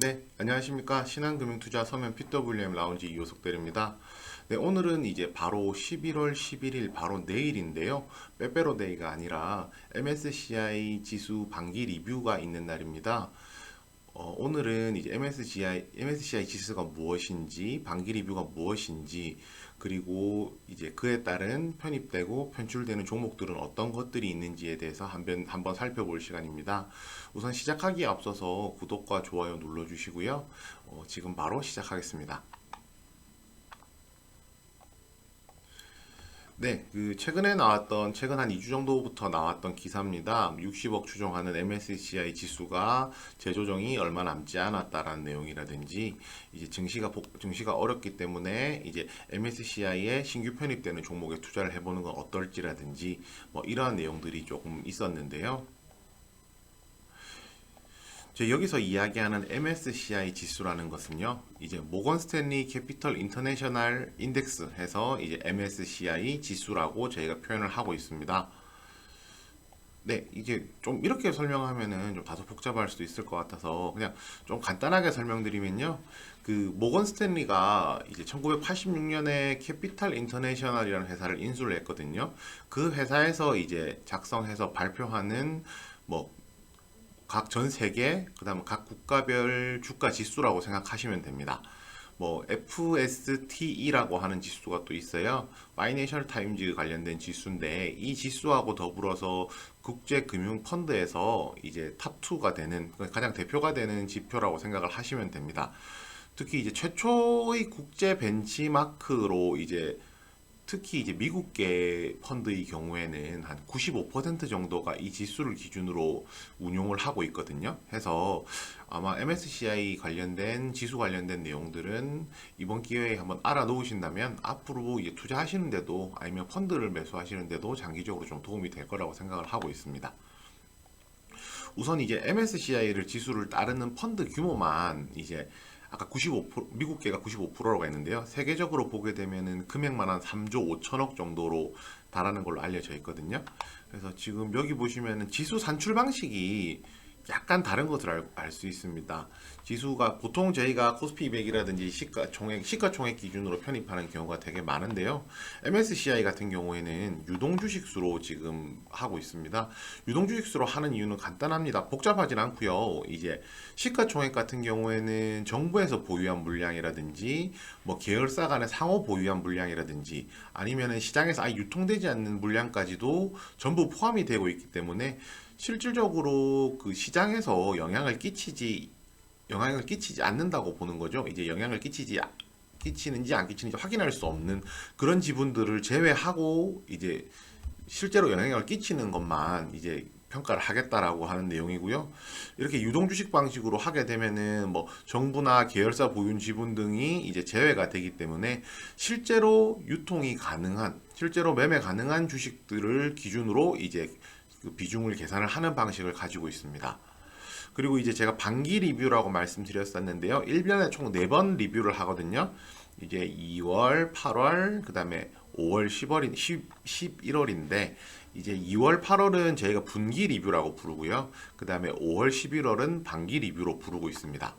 네, 안녕하십니까. 신한금융투자 서면 PWM 라운지 이호석 대리입니다. 네, 오늘은 이제 바로 11월 11일 바로 내일인데요. 빼빼로데이가 아니라 MSCI 지수 반기 리뷰가 있는 날입니다. 오늘은 이제 MSCI 지수가 무엇인지, 반기 리뷰가 무엇인지, 그리고 이제 그에 따른 편입되고 편출되는 종목들은 어떤 것들이 있는지에 대해서 한번 살펴볼 시간입니다. 우선 시작하기에 앞서서 구독과 좋아요 눌러주시고요. 지금 바로 시작하겠습니다. 네, 최근 한 2주 정도부터 나왔던 기사입니다. 60억 추정하는 MSCI 지수가 재조정이 얼마 남지 않았다라는 내용이라든지, 이제 증시가 어렵기 때문에 이제 MSCI에 신규 편입되는 종목에 투자를 해보는 건 어떨지라든지, 뭐 이러한 내용들이 조금 있었는데요. 여기서 이야기하는 MSCI 지수라는 것은요, 이제 모건 스탠리 캐피털 인터내셔널 인덱스 해서 이제 MSCI 지수라고 저희가 표현을 하고 있습니다. 네, 이게 좀 이렇게 설명하면은 좀 다소 복잡할 수도 있을 것 같아서 그냥 좀 간단하게 설명드리면요. 모건 스탠리가 이제 1986년에 캐피탈 인터내셔널이라는 회사를 인수를 했거든요. 그 회사에서 이제 작성해서 발표하는 뭐 각 전 세계, 그다음에 각 국가별 주가 지수라고 생각하시면 됩니다. 뭐 FSTE라고 하는 지수가 또 있어요. 파이낸셜 타임즈 관련된 지수인데 이 지수하고 더불어서 국제 금융 펀드에서 이제 탑2가 되는 가장 대표가 되는 지표라고 생각을 하시면 됩니다. 특히 이제 최초의 국제 벤치마크로 이제 특히 이제 미국계 펀드의 경우에는 한 95% 정도가 이 지수를 기준으로 운용을 하고 있거든요. 해서 아마 MSCI 관련된 지수 관련된 내용들은 이번 기회에 한번 알아놓으신다면 앞으로 이제 투자하시는데도 아니면 펀드를 매수하시는데도 장기적으로 좀 도움이 될 거라고 생각을 하고 있습니다. 우선 이제 MSCI를 지수를 따르는 펀드 규모만 이제 아까 95% 미국계가 95%라고 했는데요. 세계적으로 보게 되면은 금액만 한 3조 5천억 정도로 달하는 걸로 알려져 있거든요. 그래서 지금 여기 보시면은 지수 산출 방식이 약간 다른 것을 알 수 있습니다. 지수가 보통 저희가 코스피 200이라든지 시가총액 기준으로 편입하는 경우가 되게 많은데요. MSCI 같은 경우에는 유동주식수로 지금 하고 있습니다. 유동주식수로 하는 이유는 간단합니다. 복잡하진 않고요. 이제 시가총액 같은 경우에는 정부에서 보유한 물량이라든지 뭐 계열사 간의 상호 보유한 물량이라든지 아니면은 시장에서 아예 유통되지 않는 물량까지도 전부 포함이 되고 있기 때문에 실질적으로 그 시장에서 영향을 끼치지 않는다고 보는 거죠. 이제 끼치는지 안 끼치는지 확인할 수 없는 그런 지분들을 제외하고 이제 실제로 영향을 끼치는 것만 이제 평가를 하겠다라고 하는 내용이고요. 이렇게 유동주식 방식으로 하게 되면은 뭐 정부나 계열사 보유 지분 등이 이제 제외가 되기 때문에 실제로 매매 가능한 주식들을 기준으로 이제 그 비중을 계산을 하는 방식을 가지고 있습니다. 그리고 이제 제가 반기 리뷰라고 말씀드렸었는데요. 1년에 총 4번 리뷰를 하거든요. 이제 2월, 8월, 그 다음에 5월, 11월인데 이제 2월, 8월은 저희가 분기 리뷰라고 부르고요. 그 다음에 5월, 11월은 반기 리뷰로 부르고 있습니다.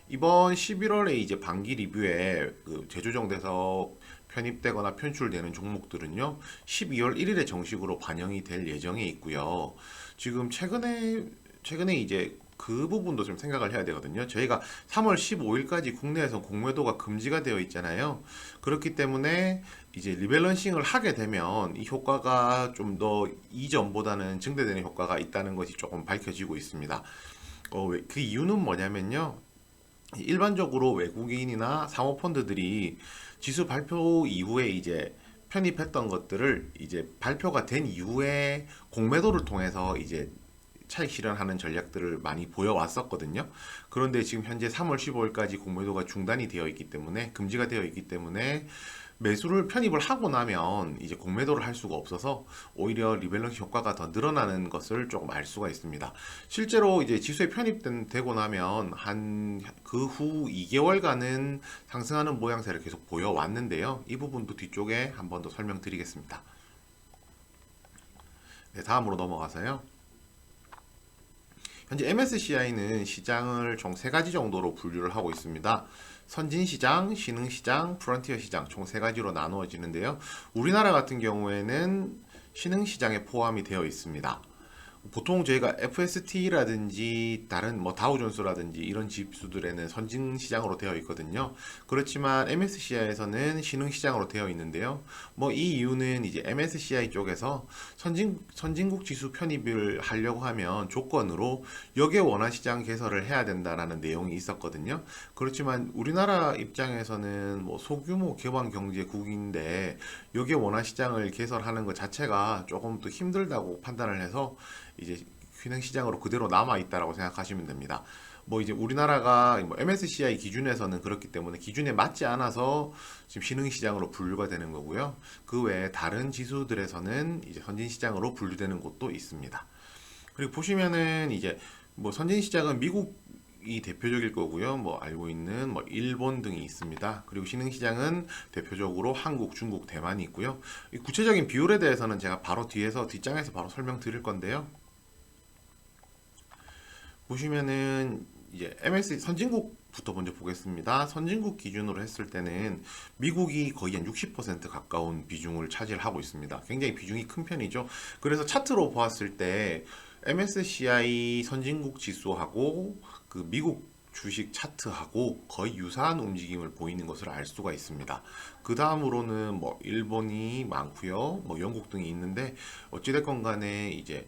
이번 11월에 이제 반기 리뷰에 그 재조정돼서 편입되거나 편출되는 종목들은요, 12월 1일에 정식으로 반영이 될 예정에 있고요. 지금 최근에 이제 그 부분도 좀 생각을 해야 되거든요. 저희가 3월 15일까지 국내에서 공매도가 금지가 되어 있잖아요. 그렇기 때문에 이제 리밸런싱을 하게 되면 이 효과가 좀 더 이전보다는 증대되는 효과가 있다는 것이 조금 밝혀지고 있습니다. 그 이유는 뭐냐면요. 일반적으로 외국인이나 사모펀드들이 지수 발표 이후에 이제 편입했던 것들을 이제 발표가 된 이후에 공매도를 통해서 이제 차익 실현하는 전략들을 많이 보여왔었거든요. 그런데 지금 현재 3월 15일까지 공매도가 중단이 되어 있기 때문에 금지가 되어 있기 때문에 매수를 편입을 하고 나면 이제 공매도를 할 수가 없어서 오히려 리밸런스 효과가 더 늘어나는 것을 조금 알 수가 있습니다. 실제로 이제 지수에 편입되고 나면 한 그 후 2개월간은 상승하는 모양새를 계속 보여왔는데요. 이 부분도 뒤쪽에 한 번 더 설명드리겠습니다. 네, 다음으로 넘어가서요. 현재 MSCI는 시장을 총 세 가지 정도로 분류를 하고 있습니다. 선진시장, 신흥시장, 프론티어 시장 총 세 가지로 나누어지는데요. 우리나라 같은 경우에는 신흥시장에 포함이 되어 있습니다. 보통 저희가 FST라든지 다른 뭐 다우존스라든지 이런 지수들에는 선진 시장으로 되어 있거든요. 그렇지만 MSCI에서는 신흥 시장으로 되어 있는데요. 뭐 이 이유는 이제 MSCI 쪽에서 선진국 지수 편입을 하려고 하면 조건으로 역의 원화 시장 개설을 해야 된다라는 내용이 있었거든요. 그렇지만 우리나라 입장에서는 뭐 소규모 개방 경제국인데 역의 원화 시장을 개설하는 것 자체가 조금 더 힘들다고 판단을 해서 이제 휘낭 시장으로 그대로 남아 있다라고 생각하시면 됩니다. 뭐 이제 우리나라가 뭐 MSCI 기준에서는 그렇기 때문에 기준에 맞지 않아서 지금 신흥 시장으로 분류가 되는 거고요. 그 외에 다른 지수들에서는 이제 선진 시장으로 분류되는 곳도 있습니다. 그리고 보시면은 이제 뭐 선진 시장은 미국이 대표적일 거고요. 뭐 알고 있는 뭐 일본 등이 있습니다. 그리고 신흥 시장은 대표적으로 한국, 중국, 대만이 있고요. 이 구체적인 비율에 대해서는 제가 바로 뒤에서 뒷장에서 바로 설명드릴 건데요. 보시면은 이제 MS 선진국부터 먼저 보겠습니다. 선진국 기준으로 했을 때는 미국이 거의 한 60% 가까운 비중을 차지하고 있습니다. 굉장히 비중이 큰 편이죠. 그래서 차트로 보았을 때 MSCI 선진국 지수하고 그 미국 주식 차트하고 거의 유사한 움직임을 보이는 것을 알 수가 있습니다. 그 다음으로는 뭐 일본이 많고요, 뭐 영국 등이 있는데 어찌됐건 간에 이제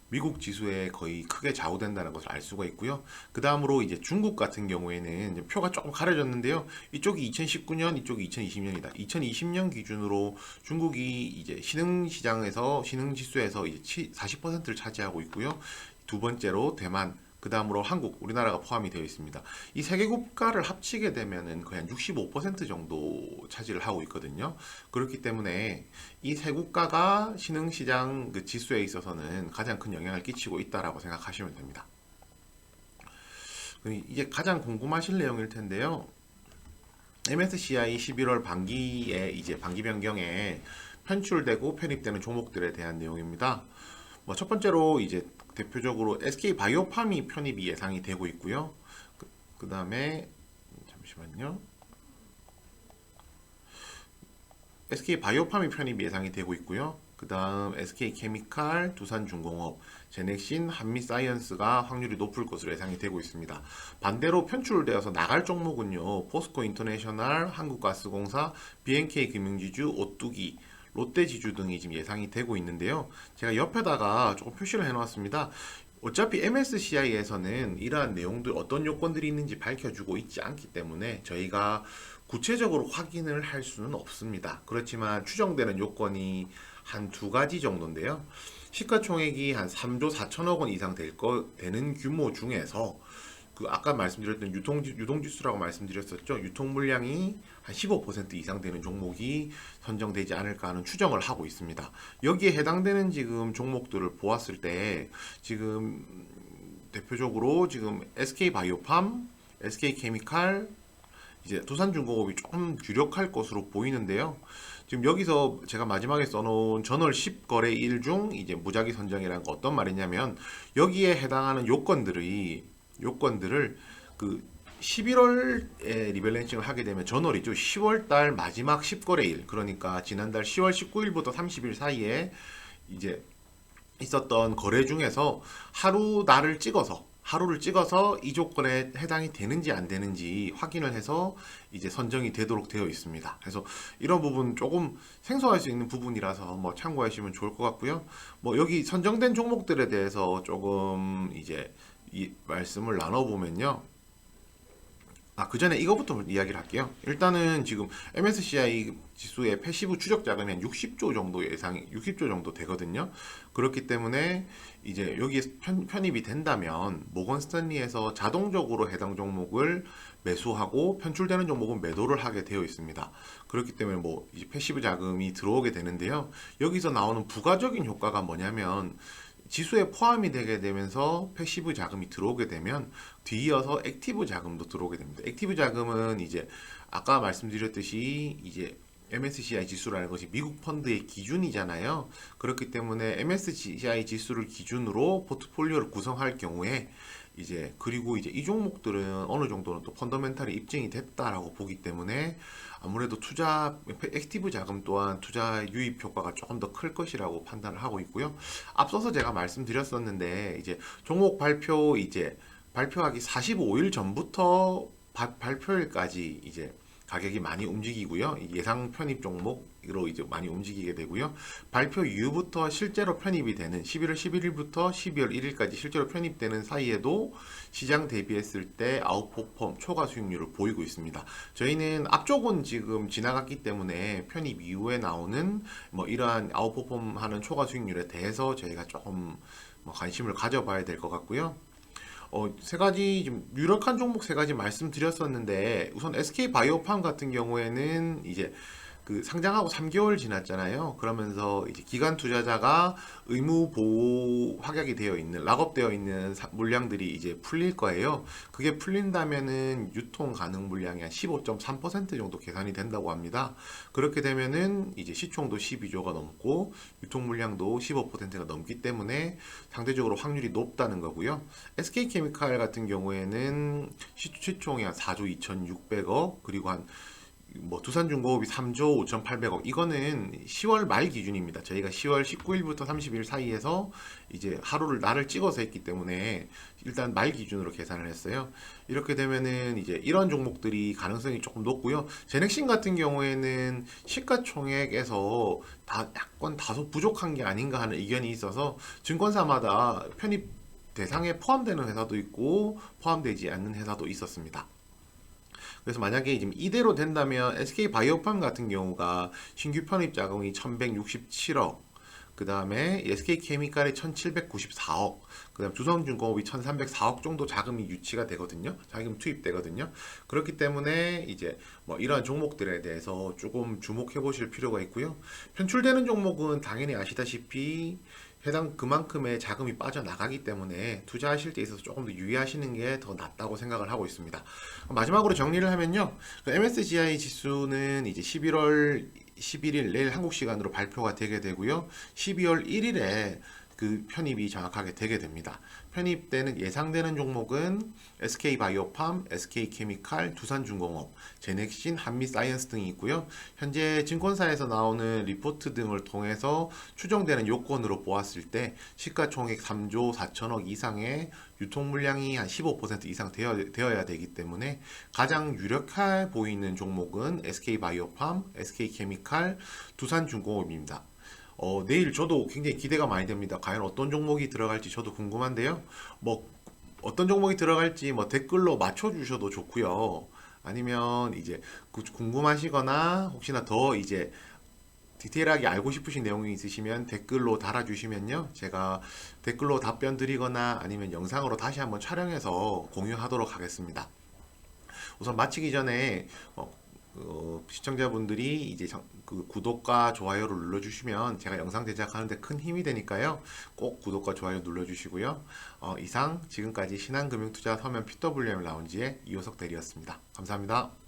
미국 지수에 거의 크게 좌우된다는 것을 알 수가 있고요. 그 다음으로 이제 중국 같은 경우에는 이제 표가 조금 가려졌는데요. 이쪽이 2019년, 이쪽이 2020년이다. 2020년 기준으로 중국이 이제 신흥 시장에서 신흥 지수에서 이제 40%를 차지하고 있고요. 두 번째로 대만, 그 다음으로 한국, 우리나라가 포함이 되어 있습니다. 이 세 개 국가를 합치게 되면은 거의 한 65% 정도 차지를 하고 있거든요. 그렇기 때문에 이 세 국가가 신흥시장 그 지수에 있어서는 가장 큰 영향을 끼치고 있다라고 생각하시면 됩니다. 이게 가장 궁금하실 내용일 텐데요. MSCI 11월 반기에 이제 반기 변경에 편출되고 편입되는 종목들에 대한 내용입니다. 뭐 첫 번째로 이제 대표적으로 SK 바이오팜이 편입이 예상이 되고 있고요. 그 다음에 잠시만요. SK 바이오팜이 편입이 예상이 되고 있고요. 그 다음 SK 케미칼, 두산중공업, 제넥신, 한미사이언스가 확률이 높을 것으로 예상이 되고 있습니다. 반대로 편출되어서 나갈 종목은요. 포스코 인터내셔널, 한국가스공사, BNK 금융지주, 오뚜기, 롯데지주 등이 지금 예상이 되고 있는데요. 제가 옆에다가 조금 표시를 해놓았습니다. 어차피 MSCI에서는 이러한 내용들 어떤 요건들이 있는지 밝혀주고 있지 않기 때문에 저희가 구체적으로 확인을 할 수는 없습니다. 그렇지만 추정되는 요건이 한 두 가지 정도인데요. 시가총액이 한 3조 4천억 원 이상 되는 규모 중에서 그 아까 말씀드렸던 유동지수라고 말씀드렸었죠. 유통 물량이 한 15% 이상 되는 종목이 선정되지 않을까 하는 추정을 하고 있습니다. 여기에 해당되는 지금 종목들을 보았을 때 지금 대표적으로 지금 SK바이오팜, SK케미칼, 이제 두산중공업이 조금 유력할 것으로 보이는데요. 지금 여기서 제가 마지막에 써놓은 전월 10거래일 중 이제 무작위 선정이라는 거 어떤 말이냐면 여기에 해당하는 요건들을 그 11월에 리밸런싱을 하게 되면 전월이죠. 10월 달 마지막 10거래일, 그러니까 지난달 10월 19일부터 30일 사이에 이제 있었던 거래 중에서 하루를 찍어서 이 조건에 해당이 되는지 안 되는지 확인을 해서 이제 선정이 되도록 되어 있습니다. 그래서 이런 부분 조금 생소할 수 있는 부분이라서 뭐 참고하시면 좋을 것 같고요. 뭐 여기 선정된 종목들에 대해서 조금 이제 이 말씀을 나눠보면요. 그 전에 이거부터 이야기를 할게요. 일단은 지금 MSCI 지수의 패시브 추적 자금이 한 60조 정도 60조 정도 되거든요. 그렇기 때문에 이제 여기에 편입이 된다면 모건 스탠리에서 자동적으로 해당 종목을 매수하고 편출되는 종목은 매도를 하게 되어 있습니다. 그렇기 때문에 뭐 이제 패시브 자금이 들어오게 되는데요. 여기서 나오는 부가적인 효과가 뭐냐면 지수에 포함이 되게 되면서 패시브 자금이 들어오게 되면 뒤이어서 액티브 자금도 들어오게 됩니다. 액티브 자금은 이제 아까 말씀드렸듯이 이제 MSCI 지수라는 것이 미국 펀드의 기준이잖아요. 그렇기 때문에 MSCI 지수를 기준으로 포트폴리오를 구성할 경우에 그리고 이제 이 종목들은 어느 정도는 또 펀더멘탈이 입증이 됐다라고 보기 때문에 아무래도 투자 액티브 자금 또한 투자 유입 효과가 조금 더 클 것이라고 판단을 하고 있고요. 앞서서 제가 말씀드렸었는데 이제 종목 발표하기 45일 전부터 발표일까지 가격이 많이 움직이고요. 예상 편입 종목으로 많이 움직이게 되고요. 발표 이후부터 실제로 편입이 되는 11월 11일부터 12월 1일까지 실제로 편입되는 사이에도 시장 대비했을 때 아웃퍼폼 초과 수익률을 보이고 있습니다. 저희는 앞쪽은 지금 지나갔기 때문에 편입 이후에 나오는 이러한 아웃퍼폼 하는 초과 수익률에 대해서 저희가 조금 관심을 가져봐야 될 것 같고요. 세 가지 좀 유력한 종목 세 가지 말씀드렸었는데 우선 SK 바이오팜 같은 경우에는 그 상장하고 3개월 지났잖아요. 그러면서 기관 투자자가 의무 보호 확약이 되어 있는 락업되어 있는 물량들이 풀릴 거예요. 그게 풀린다면은 유통 가능 물량이 한 15.3% 정도 계산이 된다고 합니다. 그렇게 되면은 시총도 12조가 넘고 유통 물량도 15%가 넘기 때문에 상대적으로 확률이 높다는 거고요. SK케미칼 같은 경우에는 시총이 한 4조 2,600억 그리고 두산중공업이 3조 5,800억. 이거는 10월 말 기준입니다. 저희가 10월 19일부터 30일 사이에서 날을 찍어서 했기 때문에 일단 말 기준으로 계산을 했어요. 이렇게 되면은 이런 종목들이 가능성이 조금 높고요. 제넥신 같은 경우에는 시가총액에서 약간 다소 부족한 게 아닌가 하는 의견이 있어서 증권사마다 편입 대상에 포함되는 회사도 있고 포함되지 않는 회사도 있었습니다. 그래서 만약에 지금 이대로 된다면 SK 바이오팜 같은 경우가 신규 편입 자금이 1167억, 그 다음에 SK 케미칼이 1794억, 그 다음 두성중공업이 1304억 정도 자금이 유치가 되거든요. 자금 투입되거든요. 그렇기 때문에 이러한 종목들에 대해서 조금 주목해 보실 필요가 있고요. 편출되는 종목은 당연히 아시다시피 해당 그만큼의 자금이 빠져나가기 때문에 투자하실 때 있어서 조금 더 유의하시는 게 더 낫다고 생각을 하고 있습니다. 마지막으로 정리를 하면요. 그 MSCI 지수는 11월 11일 내일 한국 시간으로 발표가 되게 되고요. 12월 1일에 그 편입이 정확하게 되게 됩니다. 편입되는 예상되는 종목은 SK바이오팜, SK케미칼, 두산중공업, 제넥신, 한미사이언스 등이 있고요. 현재 증권사에서 나오는 리포트 등을 통해서 추정되는 요건으로 보았을 때 시가총액 3조 4천억 이상의 유통 물량이 한 15% 이상 되어야 되기 때문에 가장 유력해 보이는 종목은 SK바이오팜, SK케미칼, 두산중공업입니다. 내일 저도 굉장히 기대가 많이 됩니다. 과연 어떤 종목이 들어갈지 저도 궁금한데요. 어떤 종목이 들어갈지 댓글로 맞춰주셔도 좋고요. 아니면 궁금하시거나 혹시나 더 디테일하게 알고 싶으신 내용이 있으시면 댓글로 달아주시면요. 제가 댓글로 답변 드리거나 아니면 영상으로 다시 한번 촬영해서 공유하도록 하겠습니다. 우선 마치기 전에 시청자분들이 그 구독과 좋아요를 눌러주시면 제가 영상 제작하는데 큰 힘이 되니까요. 꼭 구독과 좋아요 눌러주시고요. 이상 지금까지 신한금융투자 서면 PWM 라운지의 이호석 대리였습니다. 감사합니다.